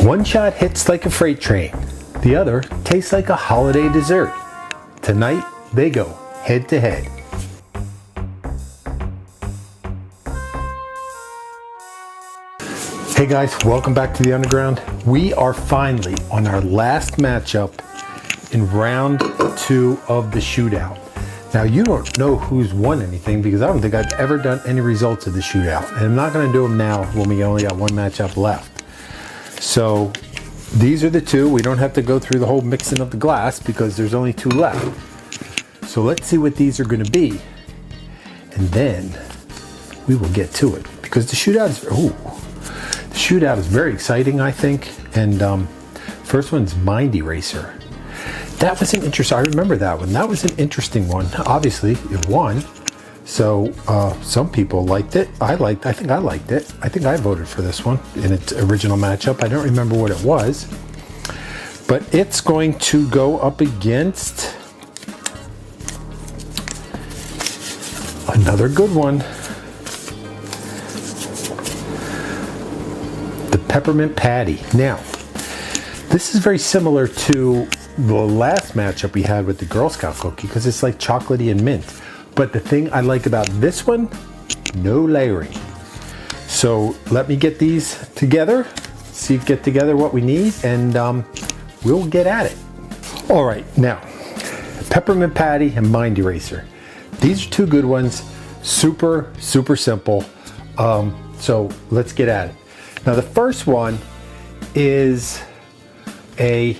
One shot hits like a freight train. The other tastes like a holiday dessert. Tonight, they go head to head. Hey guys, welcome back to the Underground. We are finally on our last matchup in round 2 of the shootout. Now you don't know who's won anything because I don't think I've ever done any results of the shootout. And I'm not gonna do them now when we only got one matchup left. So these are the two. We don't have to go through the whole mixing of the glass because there's only 2 left. So let's see what these are gonna be. And then we will get to it because the shootout is, the shootout is very exciting, I think. And first one's Mind Eraser. That was an interesting, I remember that one. That was an interesting one. Obviously, it won. So some people liked it. I think I liked it. I think I voted for this one in its original matchup. I don't remember what it was. But it's going to go up against another good one. The Peppermint Pattie. Now, this is very similar to the last matchup we had with the Girl Scout cookie because it's like chocolatey and mint. But the thing I like about this one, no layering. So let me get these together, get together what we need, and we'll get at it. All right, now, Peppermint Pattie and Mind Eraser. These are 2 good ones, super, super simple. So let's get at it. Now the first one is a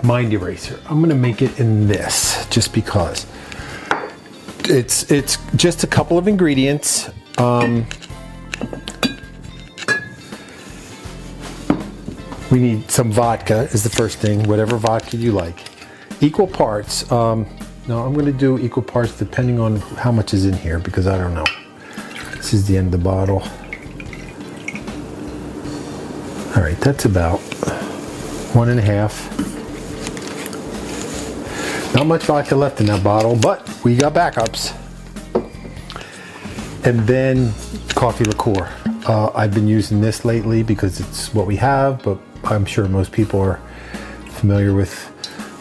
Mind Eraser. I'm gonna make it in this just because. It's just a couple of ingredients. We need some vodka is the first thing, whatever vodka you like. Equal parts. No, I'm going to do equal parts depending on how much is in here because I don't know. This is the end of the bottle. All right, that's about 1.5. Not much vodka left in that bottle, but we got backups. And then coffee liqueur. I've been using this lately because it's what we have, but I'm sure most people are familiar with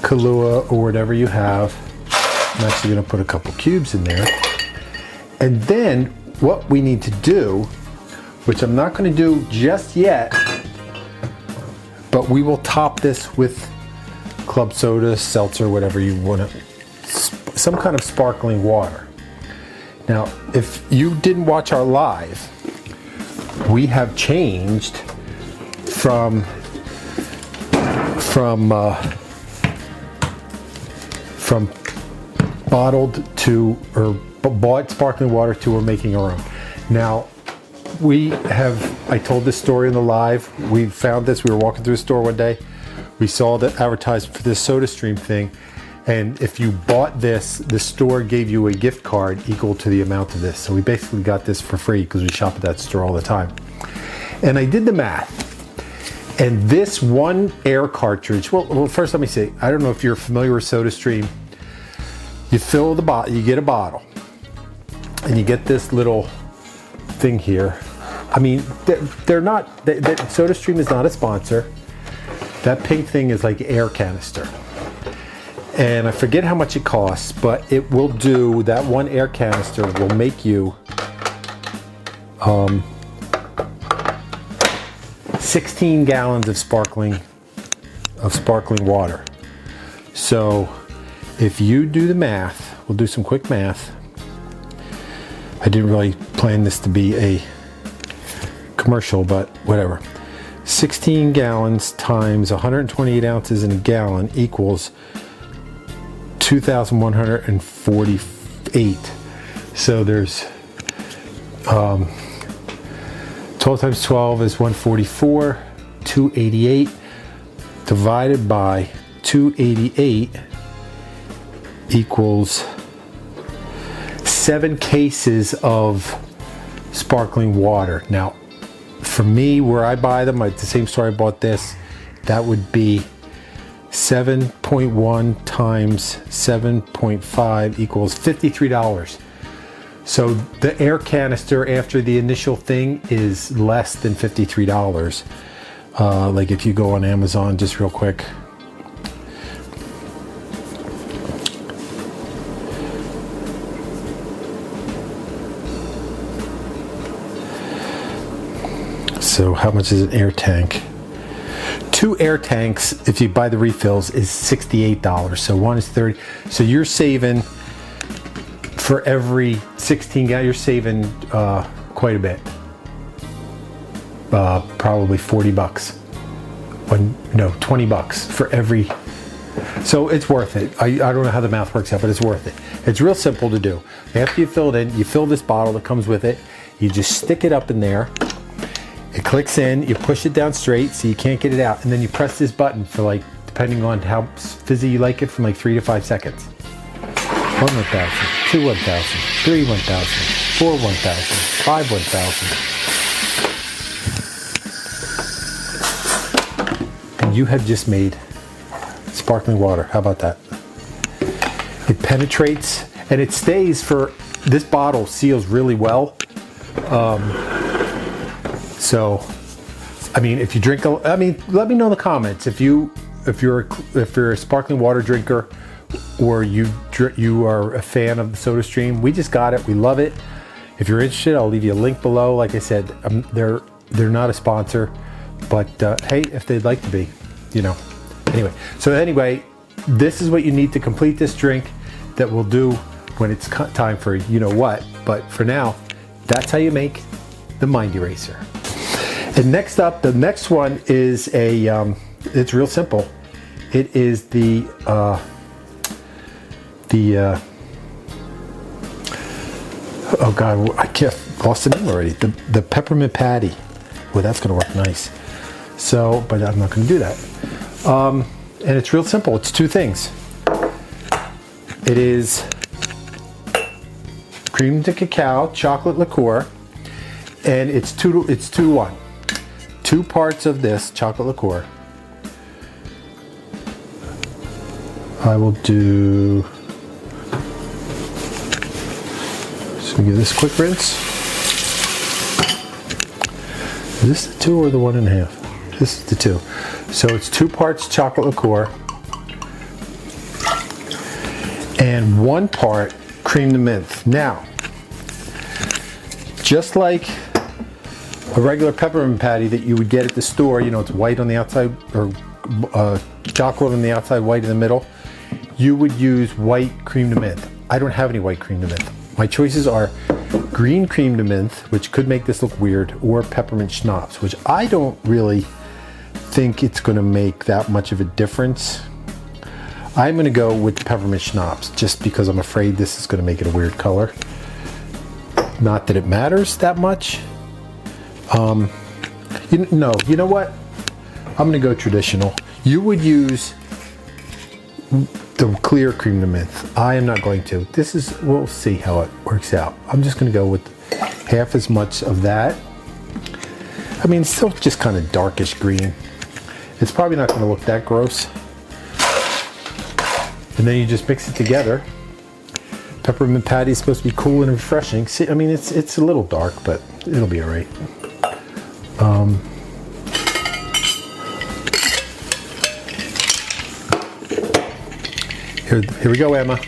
Kahlua or whatever you have. I'm actually gonna put a couple cubes in there. And then what we need to do, which I'm not gonna do just yet, but we will top this with club soda, seltzer, whatever you want to, some kind of sparkling water. Now, if you didn't watch our live, we have changed from bottled to, or bought sparkling water to, we're making our own. Now, I told this story in the live. We found this, we were walking through a store one day. We saw the advertisement for this SodaStream thing, and if you bought this, the store gave you a gift card equal to the amount of this. So we basically got this for free because we shop at that store all the time. And I did the math, and this one air cartridge, well first let me say, I don't know if you're familiar with SodaStream. You fill the bottle, you get a bottle, and you get this little thing here. I mean, SodaStream is not a sponsor. That pink thing is like air canister. And I forget how much it costs, but it will do, that one air canister will make you 16 gallons of sparkling water. So if you do the math, we'll do some quick math. I didn't really plan this to be a commercial, but whatever. 16 gallons times 128 ounces in a gallon equals 2,148. So there's 12 times 12 is 144, 288 divided by 288 equals 7 cases of sparkling water. Now, for me, where I buy them, at the same store I bought this, that would be 7.1 times 7.5 equals $53. So the air canister after the initial thing is less than $53. Like if you go on Amazon, just real quick. So how much is an air tank? 2 air tanks, if you buy the refills, is $68. So one is 30. So you're saving, for every 16 gallons, you're saving quite a bit. Probably 40 bucks. No, 20 bucks for every. So it's worth it. I don't know how the math works out, but it's worth it. It's real simple to do. After you fill it in, you fill this bottle that comes with it. You just stick it up in there. It clicks in, you push it down straight so you can't get it out, and then you press this button for, like, depending on how fizzy you like it, from like 3 to 5 seconds. 1 1,000, 2 1,000, 3 1,000, 4 1,000, 5 1,000. And you have just made sparkling water. How about that? It penetrates and it stays for, this bottle seals really well. So, I mean, if you drink, let me know in the comments if you're a sparkling water drinker, or you are a fan of the SodaStream. We just got it. We love it. If you're interested, I'll leave you a link below. Like I said, they're not a sponsor, but hey, if they'd like to be, you know. Anyway, this is what you need to complete this drink that we'll do when it's time for you know what. But for now, that's how you make the Mind Eraser. And next up, the next one is it's real simple. It is the oh God, I lost the name already. The Peppermint Pattie. Well, that's gonna work nice. So, but I'm not gonna do that. And it's real simple. It's 2 things. It is cream to cacao, chocolate liqueur, and it's 2 to 1. 2 parts of this chocolate liqueur. I will do, so give this a quick rinse. Is this the 2 or the 1.5? This is the 2. So it's 2 parts chocolate liqueur and 1 part cream to mint. Now, just like a regular peppermint patty that you would get at the store, you know, it's white on the outside, or chocolate on the outside, white in the middle. You would use white cream to mint. I don't have any white cream to mint. My choices are green cream to mint, which could make this look weird, or peppermint schnapps, which I don't really think it's going to make that much of a difference. I'm going to go with peppermint schnapps just because I'm afraid this is going to make it a weird color. Not that it matters that much. You know what? I'm going to go traditional. You would use the clear cream to mint. I am not going to. We'll see how it works out. I'm just going to go with half as much of that. I mean, it's still just kind of darkish green. It's probably not going to look that gross. And then you just mix it together. Peppermint patty is supposed to be cool and refreshing. See, I mean, it's a little dark, but it'll be all right. Here we go, Emma.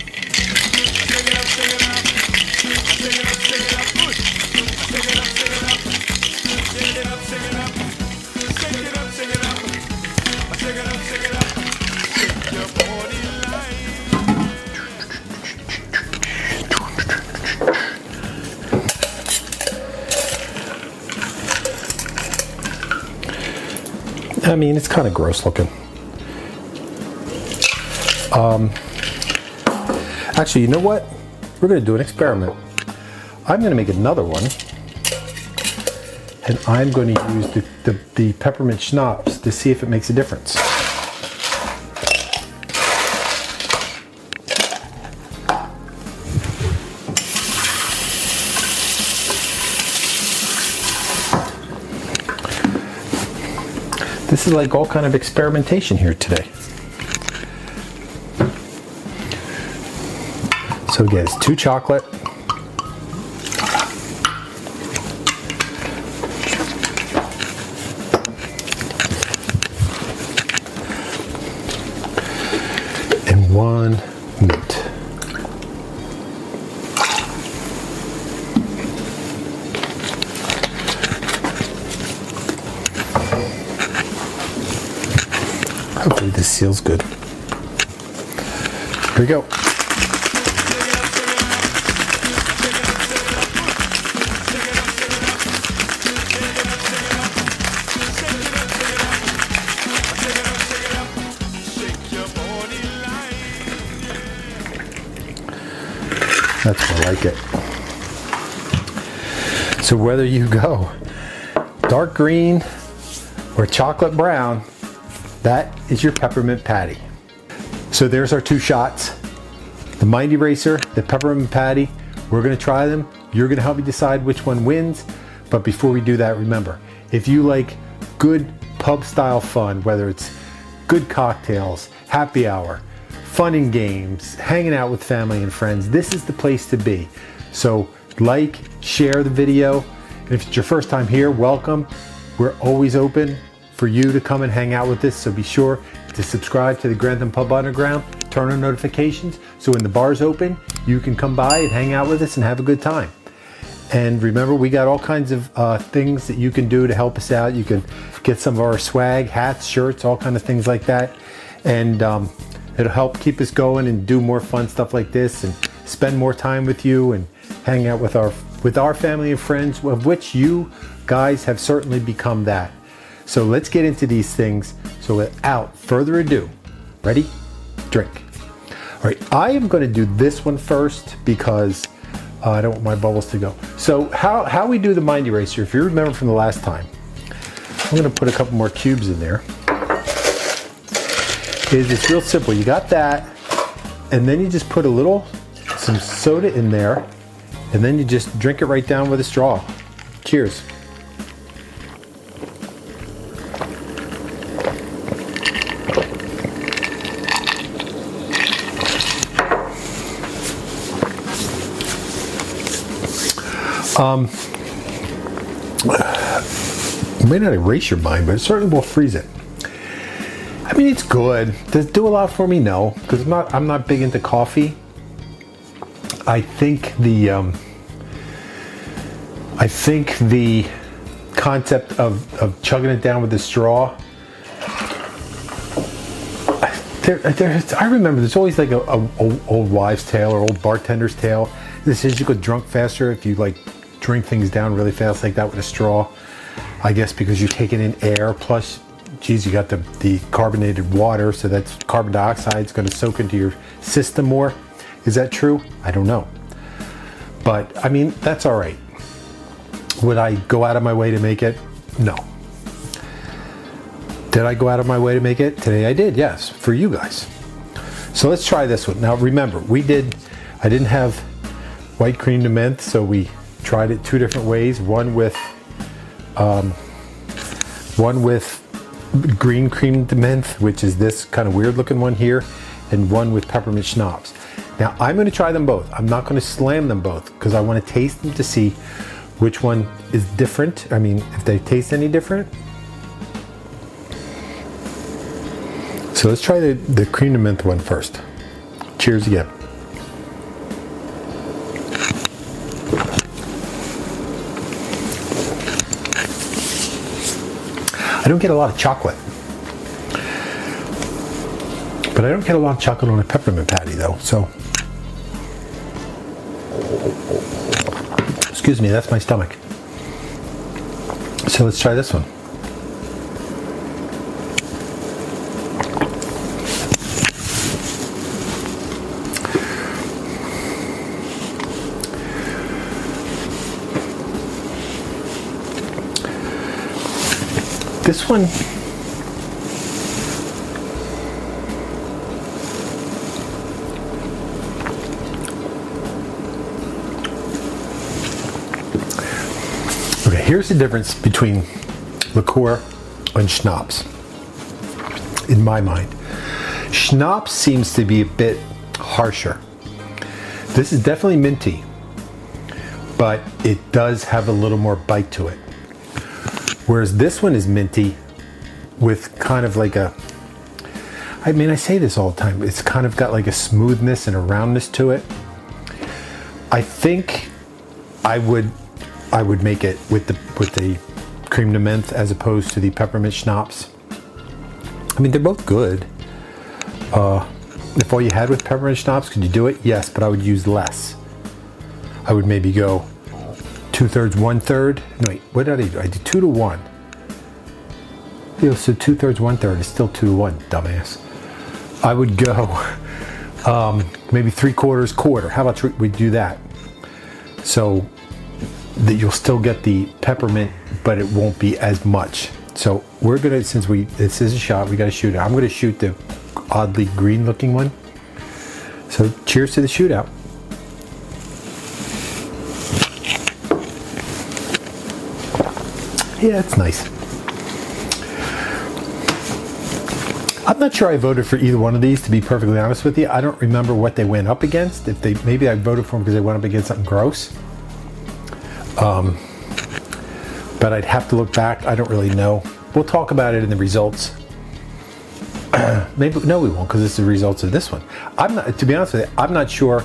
I mean, it's kind of gross looking. Actually, you know what? We're going to do an experiment. I'm going to make another one, and I'm going to use the peppermint schnapps to see if it makes a difference. This is like all kind of experimentation here today. So again, it's 2 chocolate. 1 mint. Hopefully this seals good. Here we go. That's more like it. So whether you go dark green or chocolate brown, that is your peppermint patty. So there's our 2 shots. The Mind Eraser, the Peppermint Pattie. We're gonna try them. You're gonna help me decide which one wins. But before we do that, remember, if you like good pub style fun, whether it's good cocktails, happy hour, fun and games, hanging out with family and friends, this is the place to be. So like, share the video. And if it's your first time here, welcome. We're always open for you to come and hang out with us. So be sure to subscribe to the Grantham Pub Underground, turn on notifications, so when the bar's open, you can come by and hang out with us and have a good time. And remember, we got all kinds of things that you can do to help us out. You can get some of our swag, hats, shirts, all kind of things like that. And it'll help keep us going and do more fun stuff like this and spend more time with you and hang out with our family and friends, of which you guys have certainly become that. So let's get into these things. So without further ado, ready? Drink. All right, I am going to do this one first because I don't want my bubbles to go. So how we do the Mind Eraser, if you remember from the last time, I'm going to put a couple more cubes in there. It's real simple. You got that, and then you just put some soda in there, and then you just drink it right down with a straw. Cheers. It may not erase your mind, but it certainly will freeze it. I mean, it's good. Does it do a lot for me? No, because I'm not big into coffee. I think the concept of chugging it down with a straw. I remember there's always like a old wives' tale or old bartender's tale. This is you get drunk faster if you like drink things down really fast like that with a straw. I guess because you're taking in air, plus, geez, you got the carbonated water, so that's carbon dioxide is going to soak into your system more. Is that true? I don't know. But I mean, that's all right. Would I go out of my way to make it? No. Did I go out of my way to make it? Today I did, yes, for you guys. So let's try this one. Now remember, I didn't have white cream to mint, so we tried it 2 different ways. One with green cream to mint, which is this kind of weird looking one here, and one with peppermint schnapps. Now I'm going to try them both. I'm not going to slam them both because I want to taste them to see which one is different. I mean, if they taste any different. So let's try the cream to mint one first. Cheers again. I don't get a lot of chocolate. But I don't get a lot of chocolate on a peppermint patty though, so. Excuse me, that's my stomach. So let's try this one. This one, okay, here's the difference between liqueur and schnapps, in my mind. Schnapps seems to be a bit harsher. This is definitely minty, but it does have a little more bite to it. Whereas this one is minty with kind of like I I mean, I say this all the time. It's kind of got like a smoothness and a roundness to it. I think I would make it with the cream de menthe as opposed to the peppermint schnapps. I mean, they're both good. If all you had with peppermint schnapps, could you do it? Yes, but I would use less. I would maybe go 2/3, 1/3. No, wait, what did I do? I did 2 to 1. So 2/3, 1/3 is still 2 to 1, dumbass. I would go maybe 3/4, quarter. How about we do that? So that you'll still get the peppermint, but it won't be as much. So we're gonna, since this is a shot, we gotta shoot it. I'm gonna shoot the oddly green looking one. So cheers to the shootout. Yeah, it's nice. I'm not sure I voted for either one of these, to be perfectly honest with you. I don't remember what they went up against. Maybe I voted for them because they went up against something gross. But I'd have to look back. I don't really know. We'll talk about it in the results. Maybe no, we won't, because it's the results of this one. To be honest with you, I'm not sure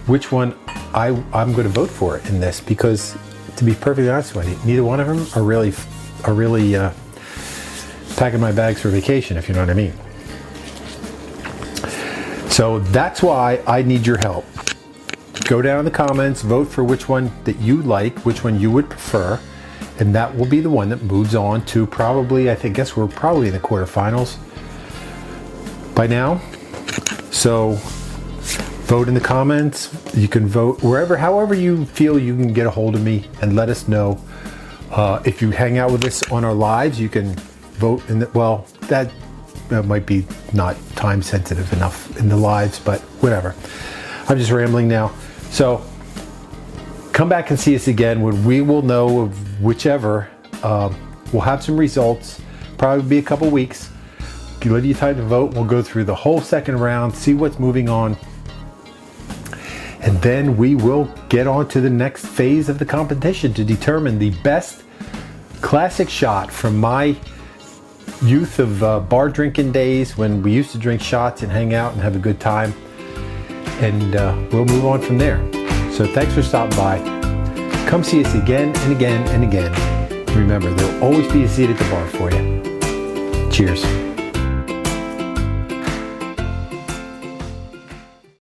which one I'm going to vote for in this, because to be perfectly honest with you, neither one of them are really packing my bags for vacation, if you know what I mean. So that's why I need your help. Go down in the comments, vote for which one that you like, which one you would prefer, and that will be the one that moves on to probably, guess we're probably in the quarterfinals by now. So vote in the comments. You can vote however you feel you can get a hold of me and let us know. If you hang out with us on our lives, you can vote in that might be not time sensitive enough in the lives, but whatever. I'm just rambling now. So come back and see us again when we will know of whichever. We'll have some results, probably be a couple weeks. Give you time to vote. We'll go through the whole second round, see what's moving on, and then we will get on to the next phase of the competition to determine the best classic shot from my youth of bar drinking days, when we used to drink shots and hang out and have a good time, and we'll move on from there. So thanks for stopping by. Come see us again and again and again. Remember, there'll always be a seat at the bar for you. Cheers.